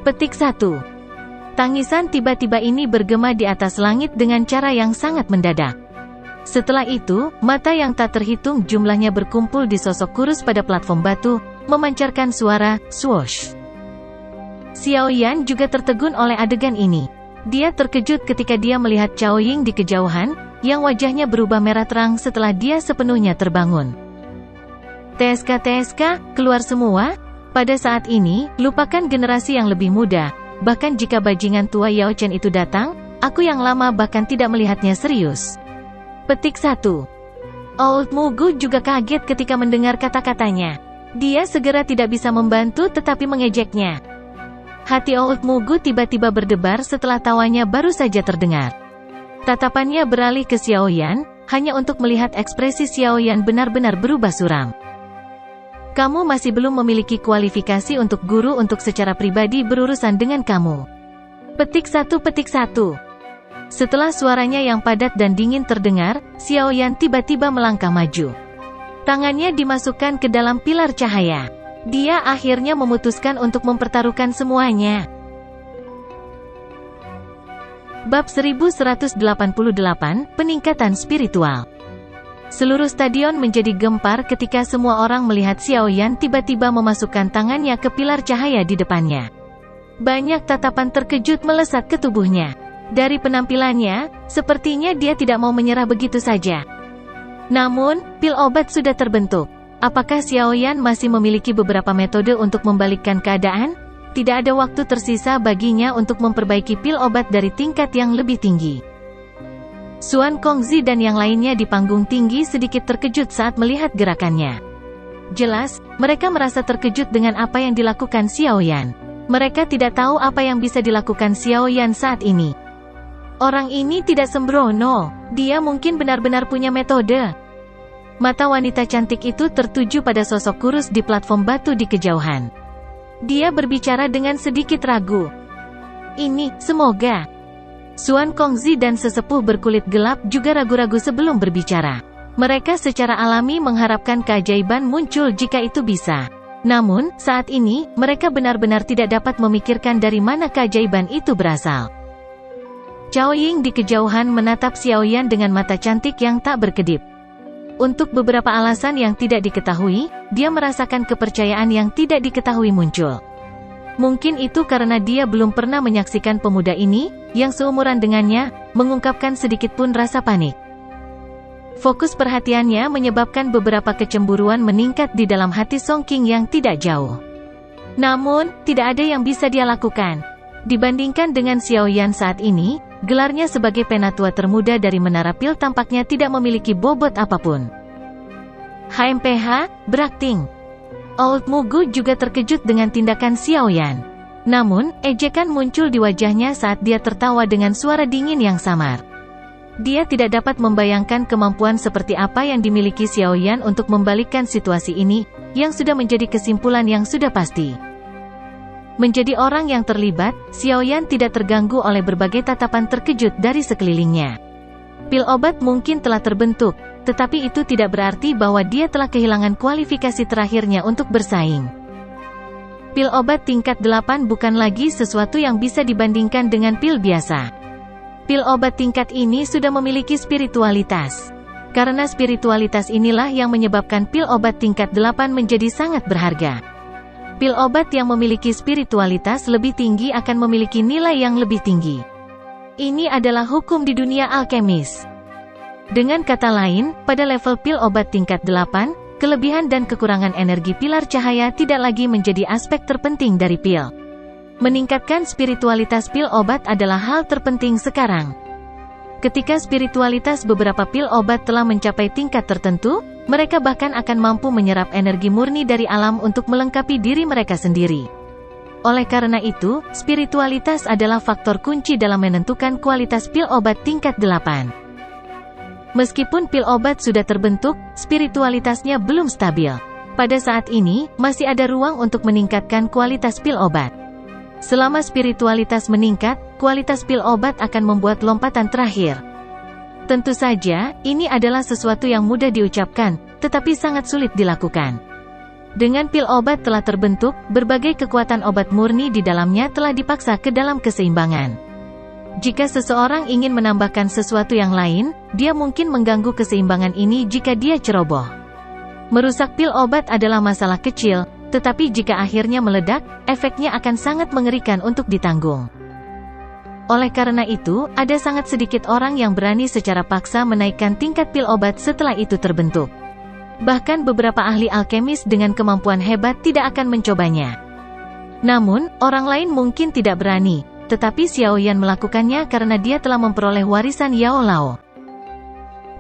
Petik 1. Tangisan tiba-tiba ini bergema di atas langit dengan cara yang sangat mendadak. Setelah itu, mata yang tak terhitung jumlahnya berkumpul di sosok kurus pada platform batu, memancarkan suara, swoosh. Xiao Yan juga tertegun oleh adegan ini. Dia terkejut ketika dia melihat Cao Ying di kejauhan, yang wajahnya berubah merah terang setelah dia sepenuhnya terbangun. TSK, keluar semua? Pada saat ini, lupakan generasi yang lebih muda, bahkan jika bajingan tua Yao Chen itu datang, aku yang lama bahkan tidak melihatnya serius. Petik 1. Old Mugu juga kaget ketika mendengar kata-katanya. Dia segera tidak bisa membantu tetapi mengejeknya. Hati Old Mugu tiba-tiba berdebar setelah tawanya baru saja terdengar. Tatapannya beralih ke Xiao Yan, hanya untuk melihat ekspresi Xiao Yan benar-benar berubah suram. Kamu masih belum memiliki kualifikasi untuk guru untuk secara pribadi berurusan dengan kamu. Petik 1. Setelah suaranya yang padat dan dingin terdengar, Xiao Yan tiba-tiba melangkah maju. Tangannya dimasukkan ke dalam pilar cahaya. Dia akhirnya memutuskan untuk mempertaruhkan semuanya. Bab 1188, Peningkatan Spiritual. Seluruh stadion menjadi gempar ketika semua orang melihat Xiao Yan tiba-tiba memasukkan tangannya ke pilar cahaya di depannya. Banyak tatapan terkejut melesat ke tubuhnya. Dari penampilannya, sepertinya dia tidak mau menyerah begitu saja. Namun, pil obat sudah terbentuk. Apakah Xiao Yan masih memiliki beberapa metode untuk membalikkan keadaan? Tidak ada waktu tersisa baginya untuk memperbaiki pil obat dari tingkat yang lebih tinggi. Xuan Kongzi dan yang lainnya di panggung tinggi sedikit terkejut saat melihat gerakannya. Jelas, mereka merasa terkejut dengan apa yang dilakukan Xiao Yan. Mereka tidak tahu apa yang bisa dilakukan Xiao Yan saat ini. Orang ini tidak sembrono, dia mungkin benar-benar punya metode. Mata wanita cantik itu tertuju pada sosok kurus di platform batu di kejauhan. Dia berbicara dengan sedikit ragu. Ini, semoga. Xuan Kongzi dan sesepuh berkulit gelap juga ragu-ragu sebelum berbicara. Mereka secara alami mengharapkan keajaiban muncul jika itu bisa. Namun, saat ini, mereka benar-benar tidak dapat memikirkan dari mana keajaiban itu berasal. Cao Ying di kejauhan menatap Xiao Yan dengan mata cantik yang tak berkedip. Untuk beberapa alasan yang tidak diketahui, dia merasakan kepercayaan yang tidak diketahui muncul. Mungkin itu karena dia belum pernah menyaksikan pemuda ini, yang seumuran dengannya, mengungkapkan sedikit pun rasa panik. Fokus perhatiannya menyebabkan beberapa kecemburuan meningkat di dalam hati Song Qing yang tidak jauh. Namun, tidak ada yang bisa dia lakukan. Dibandingkan dengan Xiao Yan saat ini, gelarnya sebagai penatua termuda dari Menara Peel tampaknya tidak memiliki bobot apapun. HMPH, berakting. Old Mugu juga terkejut dengan tindakan Xiao Yan. Namun, ejekan muncul di wajahnya saat dia tertawa dengan suara dingin yang samar. Dia tidak dapat membayangkan kemampuan seperti apa yang dimiliki Xiao Yan untuk membalikkan situasi ini, yang sudah menjadi kesimpulan yang sudah pasti. Menjadi orang yang terlibat, Xiao Yan tidak terganggu oleh berbagai tatapan terkejut dari sekelilingnya. Pil obat mungkin telah terbentuk, tetapi itu tidak berarti bahwa dia telah kehilangan kualifikasi terakhirnya untuk bersaing. Pil obat tingkat 8 bukan lagi sesuatu yang bisa dibandingkan dengan pil biasa. Pil obat tingkat ini sudah memiliki spiritualitas. Karena spiritualitas inilah yang menyebabkan pil obat tingkat 8 menjadi sangat berharga. Pil obat yang memiliki spiritualitas lebih tinggi akan memiliki nilai yang lebih tinggi. Ini adalah hukum di dunia alkemis. Dengan kata lain, pada level pil obat tingkat 8, kelebihan dan kekurangan energi pilar cahaya tidak lagi menjadi aspek terpenting dari pil. Meningkatkan spiritualitas pil obat adalah hal terpenting sekarang. Ketika spiritualitas beberapa pil obat telah mencapai tingkat tertentu, mereka bahkan akan mampu menyerap energi murni dari alam untuk melengkapi diri mereka sendiri. Oleh karena itu, spiritualitas adalah faktor kunci dalam menentukan kualitas pil obat tingkat 8. Meskipun pil obat sudah terbentuk, spiritualitasnya belum stabil. Pada saat ini, masih ada ruang untuk meningkatkan kualitas pil obat. Selama spiritualitas meningkat, kualitas pil obat akan membuat lompatan terakhir. Tentu saja, ini adalah sesuatu yang mudah diucapkan, tetapi sangat sulit dilakukan. Dengan pil obat telah terbentuk, berbagai kekuatan obat murni di dalamnya telah dipaksa ke dalam keseimbangan. Jika seseorang ingin menambahkan sesuatu yang lain, dia mungkin mengganggu keseimbangan ini jika dia ceroboh. Merusak pil obat adalah masalah kecil, tetapi jika akhirnya meledak, efeknya akan sangat mengerikan untuk ditanggung. Oleh karena itu, ada sangat sedikit orang yang berani secara paksa menaikkan tingkat pil obat setelah itu terbentuk. Bahkan beberapa ahli alkemis dengan kemampuan hebat tidak akan mencobanya. Namun, orang lain mungkin tidak berani. Tetapi Xiao Yan melakukannya karena dia telah memperoleh warisan Yao Lao.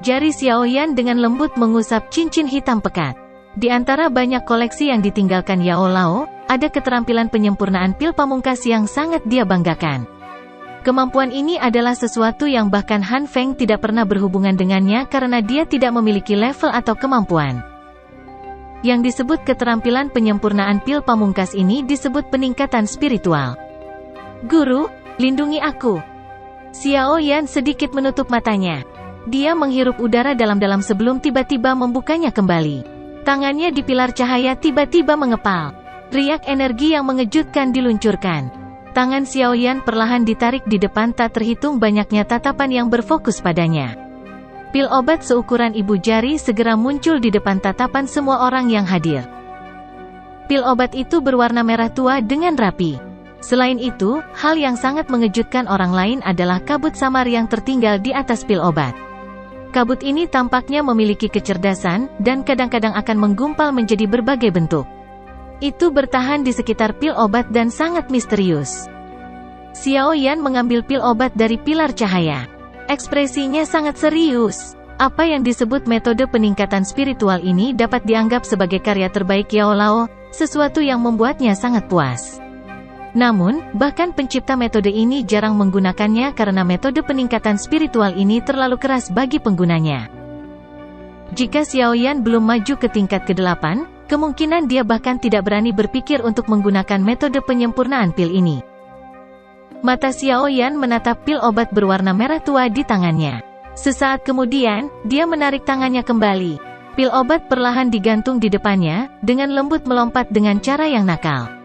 Jari Xiao Yan dengan lembut mengusap cincin hitam pekat. Di antara banyak koleksi yang ditinggalkan Yao Lao, ada keterampilan penyempurnaan pil pamungkas yang sangat dia banggakan. Kemampuan ini adalah sesuatu yang bahkan Han Feng tidak pernah berhubungan dengannya karena dia tidak memiliki level atau kemampuan. Yang disebut keterampilan penyempurnaan pil pamungkas ini disebut peningkatan spiritual. Guru, lindungi aku. Xiao Yan sedikit menutup matanya. Dia menghirup udara dalam-dalam sebelum tiba-tiba membukanya kembali. Tangannya di pilar cahaya tiba-tiba mengepal. Riak energi yang mengejutkan diluncurkan. Tangan Xiao Yan perlahan ditarik di depan tak terhitung banyaknya tatapan yang berfokus padanya. Pil obat seukuran ibu jari segera muncul di depan tatapan semua orang yang hadir. Pil obat itu berwarna merah tua dengan rapi. Selain itu, hal yang sangat mengejutkan orang lain adalah kabut samar yang tertinggal di atas pil obat. Kabut ini tampaknya memiliki kecerdasan, dan kadang-kadang akan menggumpal menjadi berbagai bentuk. Itu bertahan di sekitar pil obat dan sangat misterius. Xiao Yan mengambil pil obat dari pilar cahaya. Ekspresinya sangat serius. Apa yang disebut metode peningkatan spiritual ini dapat dianggap sebagai karya terbaik Yao Lao, sesuatu yang membuatnya sangat puas. Namun, bahkan pencipta metode ini jarang menggunakannya karena metode peningkatan spiritual ini terlalu keras bagi penggunanya. Jika Xiao Yan belum maju ke tingkat ke-8, kemungkinan dia bahkan tidak berani berpikir untuk menggunakan metode penyempurnaan pil ini. Mata Xiao Yan menatap pil obat berwarna merah tua di tangannya. Sesaat kemudian, dia menarik tangannya kembali. Pil obat perlahan digantung di depannya, dengan lembut melompat dengan cara yang nakal.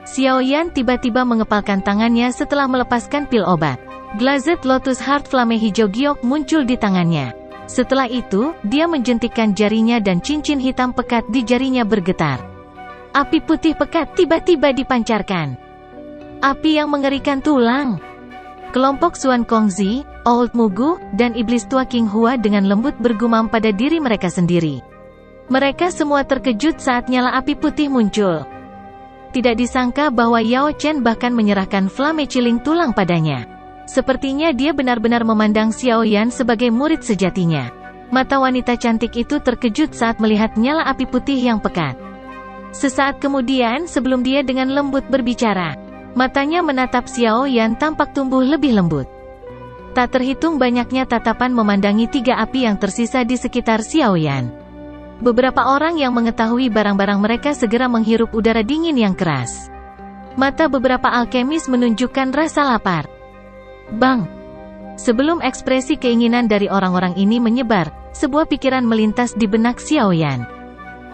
Xiao Yan tiba-tiba mengepalkan tangannya setelah melepaskan pil obat. Glazed Lotus Heart Flame hijau giok muncul di tangannya. Setelah itu, dia menjentikkan jarinya dan cincin hitam pekat di jarinya bergetar. Api putih pekat tiba-tiba dipancarkan. Api yang mengerikan tulang. Kelompok Xuan Kongzi, Old Mugu, dan Iblis Tua King Hua dengan lembut bergumam pada diri mereka sendiri. Mereka semua terkejut saat nyala api putih muncul. Tidak disangka bahwa Yao Chen bahkan menyerahkan flame ciling tulang padanya. Sepertinya dia benar-benar memandang Xiao Yan sebagai murid sejatinya. Mata wanita cantik itu terkejut saat melihat nyala api putih yang pekat. Sesaat kemudian, sebelum dia dengan lembut berbicara, matanya menatap Xiao Yan tampak tumbuh lebih lembut. Tak terhitung banyaknya tatapan memandangi 3 api yang tersisa di sekitar Xiao Yan. Beberapa orang yang mengetahui barang-barang mereka segera menghirup udara dingin yang keras. Mata beberapa alkemis menunjukkan rasa lapar. Bang! Sebelum ekspresi keinginan dari orang-orang ini menyebar, sebuah pikiran melintas di benak Xiao Yan.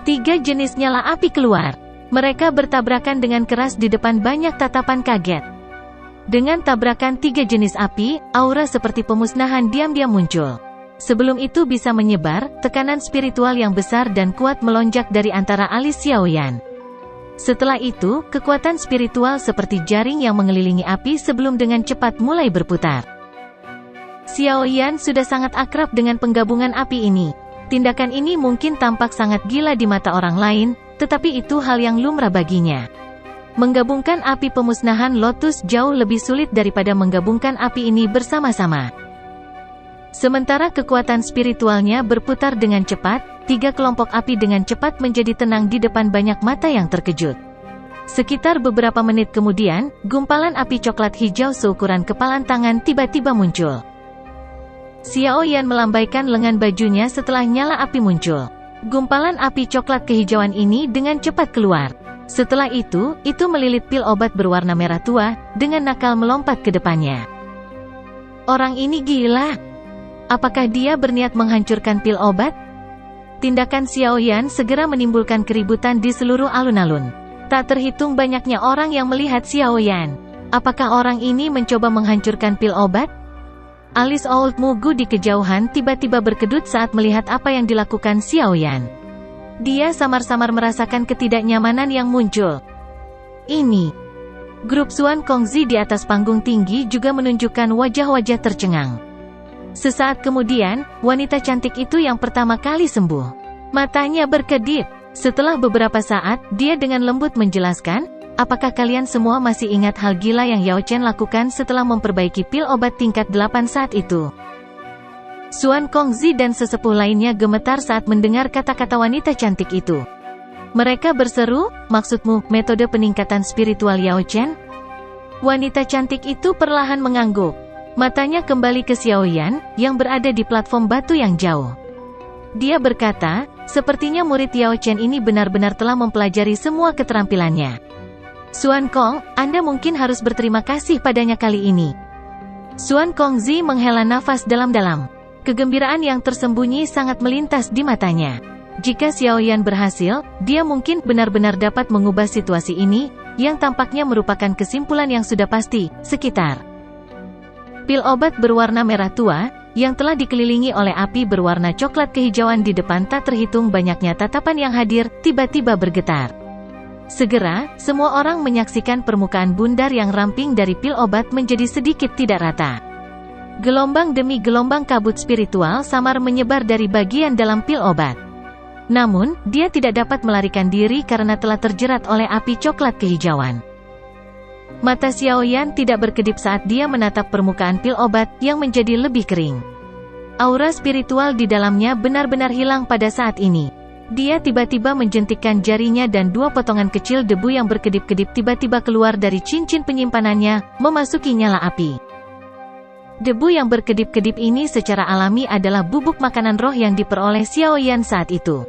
3 jenis nyala api keluar. Mereka bertabrakan dengan keras di depan banyak tatapan kaget. Dengan tabrakan 3 jenis api, aura seperti pemusnahan diam-diam muncul. Sebelum itu bisa menyebar, tekanan spiritual yang besar dan kuat melonjak dari antara alis Xiao Yan. Setelah itu, kekuatan spiritual seperti jaring yang mengelilingi api sebelum dengan cepat mulai berputar. Xiao Yan sudah sangat akrab dengan penggabungan api ini. Tindakan ini mungkin tampak sangat gila di mata orang lain, tetapi itu hal yang lumrah baginya. Menggabungkan api pemusnahan lotus jauh lebih sulit daripada menggabungkan api ini bersama-sama. Sementara kekuatan spiritualnya berputar dengan cepat, 3 kelompok api dengan cepat menjadi tenang di depan banyak mata yang terkejut. Sekitar beberapa menit kemudian, gumpalan api coklat hijau seukuran kepalan tangan tiba-tiba muncul. Xiao Yan melambaikan lengan bajunya setelah nyala api muncul. Gumpalan api coklat kehijauan ini dengan cepat keluar. Setelah itu melilit pil obat berwarna merah tua, dengan nakal melompat ke depannya. Orang ini gila. Apakah dia berniat menghancurkan pil obat? Tindakan Xiao Yan segera menimbulkan keributan di seluruh alun-alun. Tak terhitung banyaknya orang yang melihat Xiao Yan. Apakah orang ini mencoba menghancurkan pil obat? Alis Old Mugu di kejauhan tiba-tiba berkedut saat melihat apa yang dilakukan Xiao Yan. Dia samar-samar merasakan ketidaknyamanan yang muncul. Ini. Grup Xuan Kongzi di atas panggung tinggi juga menunjukkan wajah-wajah tercengang. Sesaat kemudian, wanita cantik itu yang pertama kali sembuh. Matanya berkedip. Setelah beberapa saat, dia dengan lembut menjelaskan, apakah kalian semua masih ingat hal gila yang Yao Chen lakukan setelah memperbaiki pil obat tingkat 8 saat itu? Xuan Kongzi dan sesepuh lainnya gemetar saat mendengar kata-kata wanita cantik itu. Mereka berseru, maksudmu, metode peningkatan spiritual Yao Chen? Wanita cantik itu perlahan mengangguk. Matanya kembali ke Xiao Yan, yang berada di platform batu yang jauh. Dia berkata, sepertinya murid Yao Chen ini benar-benar telah mempelajari semua keterampilannya. Xuan Kong, Anda mungkin harus berterima kasih padanya kali ini. Xuan Kongzi menghela nafas dalam-dalam. Kegembiraan yang tersembunyi sangat melintas di matanya. Jika Xiao Yan berhasil, dia mungkin benar-benar dapat mengubah situasi ini, yang tampaknya merupakan kesimpulan yang sudah pasti, sekitar. Pil obat berwarna merah tua, yang telah dikelilingi oleh api berwarna coklat kehijauan di depan tak terhitung banyaknya tatapan yang hadir, tiba-tiba bergetar. Segera, semua orang menyaksikan permukaan bundar yang ramping dari pil obat menjadi sedikit tidak rata. Gelombang demi gelombang kabut spiritual samar menyebar dari bagian dalam pil obat. Namun, dia tidak dapat melarikan diri karena telah terjerat oleh api coklat kehijauan. Mata Xiao Yan tidak berkedip saat dia menatap permukaan pil obat yang menjadi lebih kering. Aura spiritual di dalamnya benar-benar hilang pada saat ini. Dia tiba-tiba menjentikkan jarinya dan 2 potongan kecil debu yang berkedip-kedip tiba-tiba keluar dari cincin penyimpanannya, memasuki nyala api. Debu yang berkedip-kedip ini secara alami adalah bubuk makanan roh yang diperoleh Xiao Yan saat itu.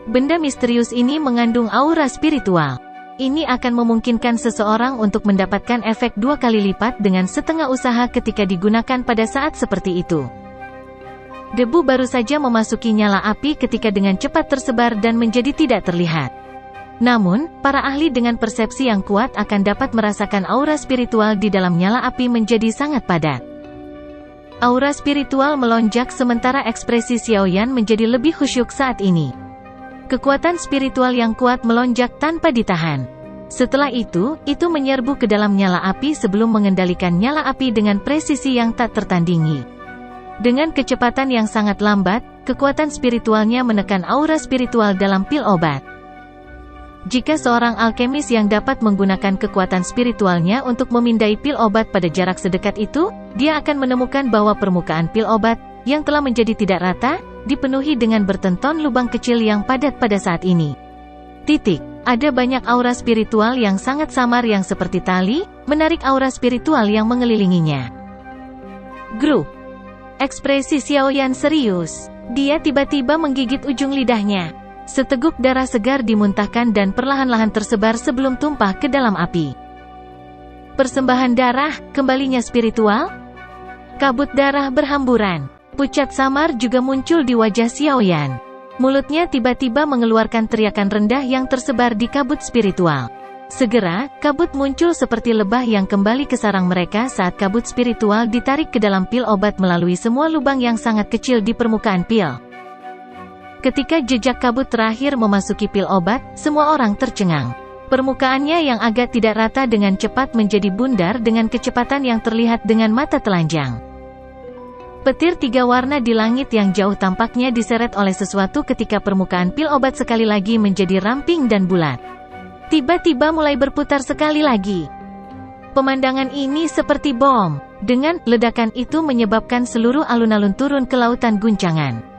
Benda misterius ini mengandung aura spiritual. Ini akan memungkinkan seseorang untuk mendapatkan efek 2 kali lipat dengan setengah usaha ketika digunakan pada saat seperti itu. Debu baru saja memasuki nyala api ketika dengan cepat tersebar dan menjadi tidak terlihat. Namun, para ahli dengan persepsi yang kuat akan dapat merasakan aura spiritual di dalam nyala api menjadi sangat padat. Aura spiritual melonjak sementara ekspresi Xiao Yan menjadi lebih khusyuk saat ini. Kekuatan spiritual yang kuat melonjak tanpa ditahan. Setelah itu menyerbu ke dalam nyala api sebelum mengendalikan nyala api dengan presisi yang tak tertandingi. Dengan kecepatan yang sangat lambat, kekuatan spiritualnya menekan aura spiritual dalam pil obat. Jika seorang alkemis yang dapat menggunakan kekuatan spiritualnya untuk memindai pil obat pada jarak sedekat itu, dia akan menemukan bahwa permukaan pil obat, yang telah menjadi tidak rata, dipenuhi dengan bertenton lubang kecil yang padat pada saat ini. Ada banyak aura spiritual yang sangat samar yang seperti tali, menarik aura spiritual yang mengelilinginya. Grup. Ekspresi Xiaoyan serius. Dia tiba-tiba menggigit ujung lidahnya. Seteguk darah segar dimuntahkan dan perlahan-lahan tersebar sebelum tumpah ke dalam api. Persembahan darah, kembalinya spiritual? Kabut darah berhamburan. Pucat samar juga muncul di wajah Xiaoyan. Mulutnya tiba-tiba mengeluarkan teriakan rendah yang tersebar di kabut spiritual. Segera, kabut muncul seperti lebah yang kembali ke sarang mereka saat kabut spiritual ditarik ke dalam pil obat melalui semua lubang yang sangat kecil di permukaan pil. Ketika jejak kabut terakhir memasuki pil obat, semua orang tercengang. Permukaannya yang agak tidak rata dengan cepat menjadi bundar dengan kecepatan yang terlihat dengan mata telanjang. Petir 3 warna di langit yang jauh tampaknya diseret oleh sesuatu ketika permukaan pil obat sekali lagi menjadi ramping dan bulat. Tiba-tiba mulai berputar sekali lagi. Pemandangan ini seperti bom. Dengan ledakan itu menyebabkan seluruh alun-alun turun ke lautan guncangan.